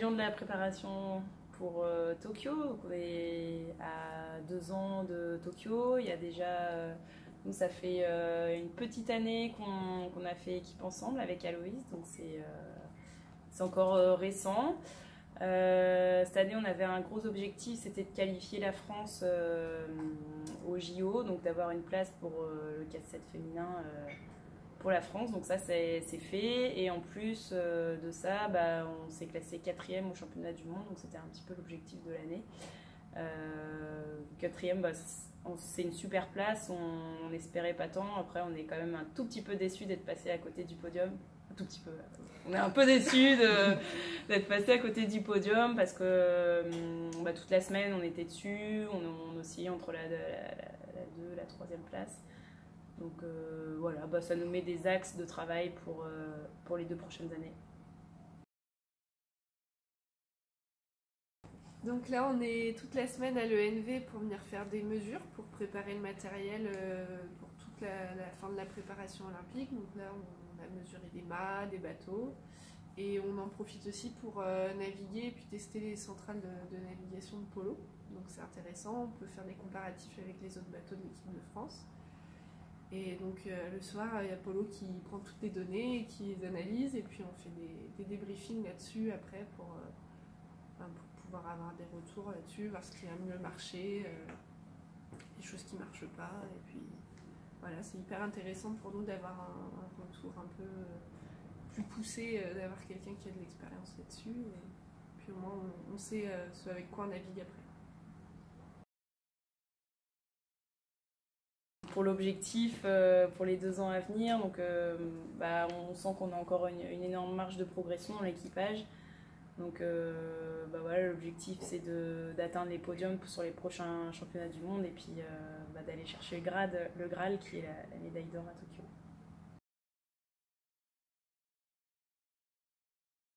bilan de la préparation pour Tokyo. Donc on est à 2 ans de Tokyo. Il y a déjà, nous ça fait une petite année qu'on a fait équipe ensemble avec Aloïse, donc c'est encore récent. Cette année, on avait un gros objectif, c'était de qualifier la France au JO, donc d'avoir une place pour le 4-7 féminin pour la France. Donc ça, c'est fait. Et en plus de ça, bah, on s'est classé 4e au championnat du monde, donc c'était un petit peu l'objectif de l'année. 4e, bah, c'est une super place, on n'espérait pas tant. Après, on est quand même un tout petit peu déçus d'être passé à côté du podium. Un tout petit peu. On est un peu déçus d'être passé à côté du podium parce que bah, toute la semaine on était dessus, on oscillait entre la 2 et la 3e place. Donc voilà, bah, ça nous met des axes de travail pour les 2 prochaines années. Donc là, on est toute la semaine à l'ENV pour venir faire des mesures, pour préparer le matériel pour toute la fin de la préparation olympique. Donc là, on a mesuré des mâts, des bateaux. Et on en profite aussi pour naviguer et puis tester les centrales de navigation de polo. Donc c'est intéressant, on peut faire des comparatifs avec les autres bateaux de l'équipe de France. Et donc le soir, il y a Polo qui prend toutes les données et qui les analyse. Et puis on fait des débriefings là-dessus après pour pouvoir avoir des retours là-dessus, voir ce qui a mieux marché, les choses qui ne marchent pas. Et puis voilà, c'est hyper intéressant pour nous d'avoir un retour un peu plus poussé, d'avoir quelqu'un qui a de l'expérience là-dessus. Et puis au moins on sait ce avec quoi on navigue après. Pour l'objectif, pour les 2 ans à venir, donc, bah, on sent qu'on a encore une énorme marge de progression dans l'équipage. Donc bah voilà, l'objectif c'est d'atteindre les podiums sur les prochains championnats du monde et puis bah, d'aller chercher le Graal qui est la médaille d'or à Tokyo.